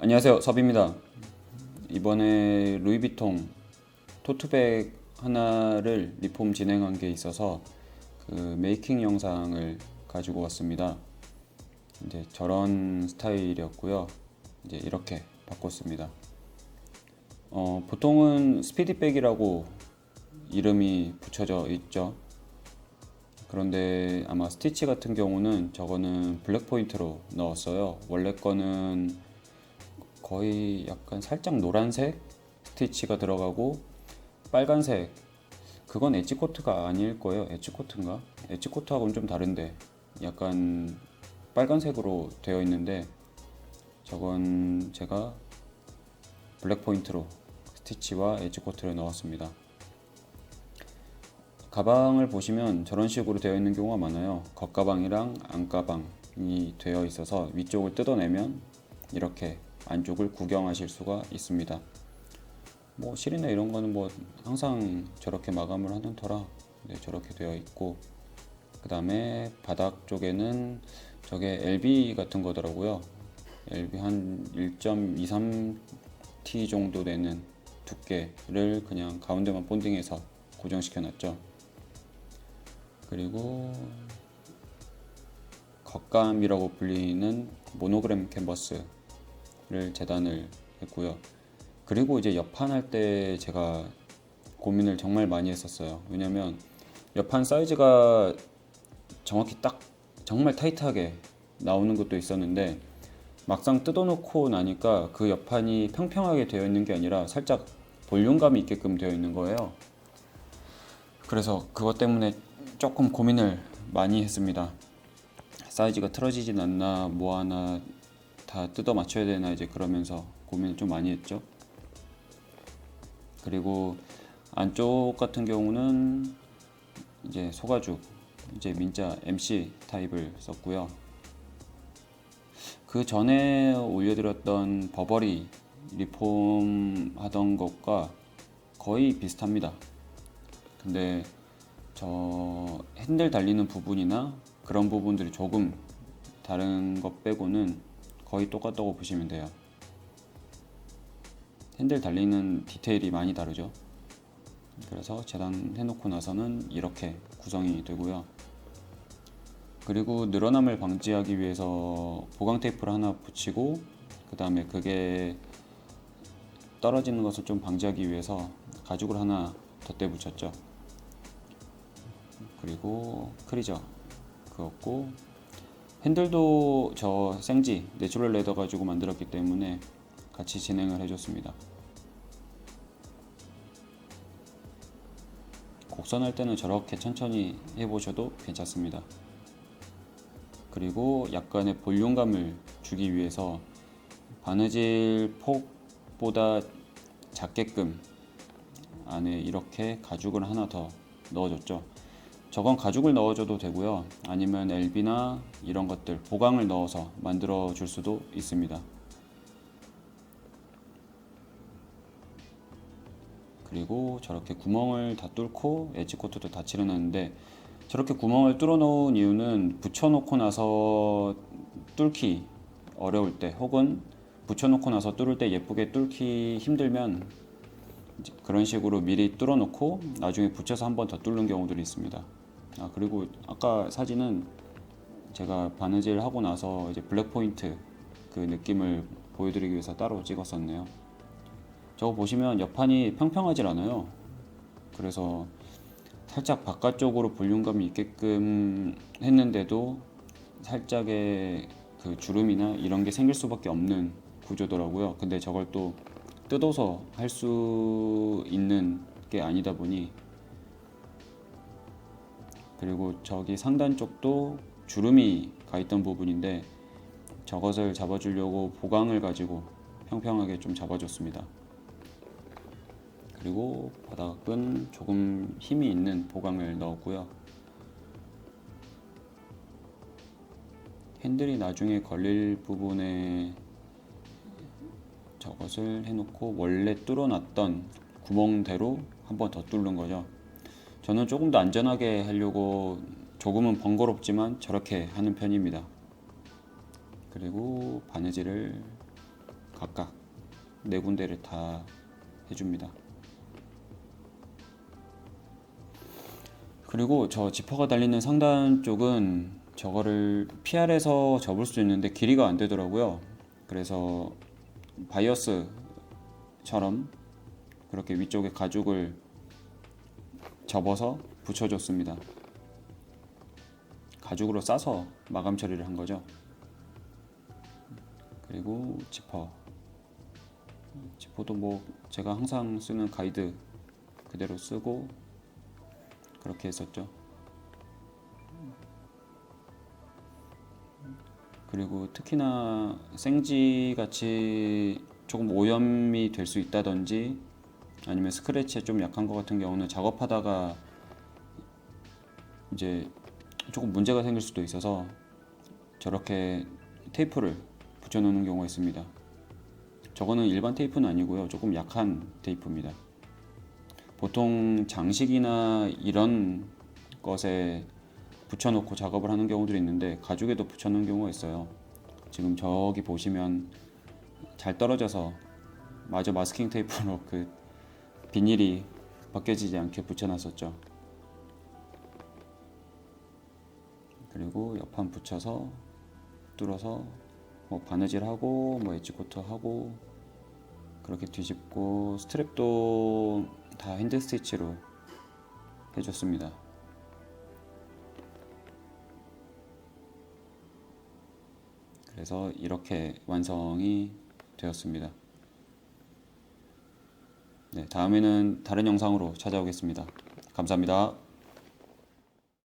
안녕하세요, 섭입니다. 이번에 루이비통 토트백 하나를 리폼 진행한 게 있어서 그 메이킹 영상을 가지고 왔습니다. 이제 저런 스타일이었고요. 이제 이렇게 바꿨습니다. 보통은 스피디백이라고 이름이 붙여져 있죠. 그런데 아마 스티치 같은 경우는 저거는 블랙 포인트로 넣었어요. 원래 거는 거의 약간 살짝 노란색 스티치가 들어가고 빨간색, 그건 엣지코트가 아닐 거예요. 엣지코트인가? 엣지코트하고는 좀 다른데 약간 빨간색으로 되어 있는데 저건 제가 블랙 포인트로 스티치와 엣지코트를 넣었습니다. 가방을 보시면 저런 식으로 되어 있는 경우가 많아요. 겉가방이랑 안가방이 되어 있어서 위쪽을 뜯어내면 이렇게 안쪽을 구경하실 수가 있습니다. 뭐 실이나 이런 거는 뭐 항상 저렇게 마감을 하는 터라 저렇게 되어 있고, 그 다음에 바닥 쪽에는 저게 LB 같은 거더라고요. LB 한 1.23T 정도 되는 두께를 그냥 가운데만 본딩해서 고정시켜 놨죠. 그리고 겉감이라고 불리는 모노그램 캔버스를 재단을 했고요. 그리고 이제 옆판 할 때 제가 고민을 정말 많이 했었어요. 왜냐면 옆판 사이즈가 정확히 딱 정말 타이트하게 나오는 것도 있었는데 막상 뜯어놓고 나니까 그 옆판이 평평하게 되어 있는 게 아니라 살짝 볼륨감이 있게끔 되어 있는 거예요. 그래서 그것 때문에 조금 고민을 많이 했습니다. 사이즈가 틀어지진 않나, 뭐 하나 다 뜯어 맞춰야 되나, 이제 그러면서 고민을 좀 많이 했죠. 그리고 안쪽 같은 경우는 이제 소가죽, 이제 민자 MC 타입을 썼고요. 그 전에 올려드렸던 버버리 리폼 하던 것과 거의 비슷합니다. 근데 저 핸들 달리는 부분이나 그런 부분들이 조금 다른 것 빼고는 거의 똑같다고 보시면 돼요. 핸들 달리는 디테일이 많이 다르죠. 그래서 재단해 놓고 나서는 이렇게 구성이 되고요. 그리고 늘어남을 방지하기 위해서 보강 테이프를 하나 붙이고, 그 다음에 그게 떨어지는 것을 좀 방지하기 위해서 가죽을 하나 덧대 붙였죠. 그리고 크리저 그었고, 핸들도 저 생지 내추럴 레더 가지고 만들었기 때문에 같이 진행을 해줬습니다. 곡선할 때는 저렇게 천천히 해보셔도 괜찮습니다. 그리고 약간의 볼륨감을 주기 위해서 바느질 폭보다 작게끔 안에 이렇게 가죽을 하나 더 넣어줬죠. 저건 가죽을 넣어줘도 되고요. 아니면 LB나 이런 것들 보강을 넣어서 만들어 줄 수도 있습니다. 그리고 저렇게 구멍을 다 뚫고 엣지코트도 다 칠해놨는데, 저렇게 구멍을 뚫어 놓은 이유는 붙여놓고 나서 뚫기 어려울 때, 혹은 붙여놓고 나서 뚫을 때 예쁘게 뚫기 힘들면 그런 식으로 미리 뚫어 놓고 나중에 붙여서 한 번 더 뚫는 경우들이 있습니다. 그리고 아까 사진은 제가 바느질 하고 나서 이제 블랙 포인트 그 느낌을 보여드리기 위해서 따로 찍었었네요. 저거 보시면 옆판이 평평하질 않아요. 그래서 살짝 바깥쪽으로 볼륨감이 있게끔 했는데도 살짝의 그 주름이나 이런 게 생길 수밖에 없는 구조더라고요. 근데 저걸 또 뜯어서 할 수 있는 게 아니다 보니, 그리고 저기 상단 쪽도 주름이 가 있던 부분인데 저것을 잡아주려고 보강을 가지고 평평하게 좀 잡아줬습니다. 그리고 바닥은 조금 힘이 있는 보강을 넣었고요. 핸들이 나중에 걸릴 부분에 저것을 해놓고 원래 뚫어놨던 구멍대로 한 번 더 뚫는 거죠. 저는 조금 더 안전하게 하려고 조금은 번거롭지만 저렇게 하는 편입니다. 그리고 바느질을 각각 네 군데를 다 해줍니다. 그리고 저 지퍼가 달리는 상단 쪽은 저거를 PR에서 접을 수 있는데 길이가 안 되더라고요. 그래서 바이어스처럼 그렇게 위쪽에 가죽을 접어서 붙여줬습니다. 가죽으로 싸서 마감 처리를 한 거죠. 그리고 지퍼도 뭐 제가 항상 쓰는 가이드 그대로 쓰고 그렇게 했었죠. 그리고 특히나 생지 같이 조금 오염이 될 수 있다든지 아니면 스크래치에 좀 약한 것 같은 경우는 작업하다가 이제 조금 문제가 생길 수도 있어서 저렇게 테이프를 붙여 놓는 경우가 있습니다. 저거는 일반 테이프는 아니고요, 조금 약한 테이프입니다. 보통 장식이나 이런 것에 붙여놓고 작업을 하는 경우들이 있는데 가죽에도 붙여놓은 경우가 있어요. 지금 저기 보시면 잘 떨어져서 마저 마스킹 테이프로 그 비닐이 벗겨지지 않게 붙여놨었죠. 그리고 옆판 붙여서 뚫어서 뭐 바느질하고 뭐 엣지코트하고 그렇게 뒤집고 스트랩도 다 핸드 스티치로 해줬습니다. 그래서 이렇게 완성이 되었습니다. 네, 다음에는 다른 영상으로 찾아오겠습니다. 감사합니다.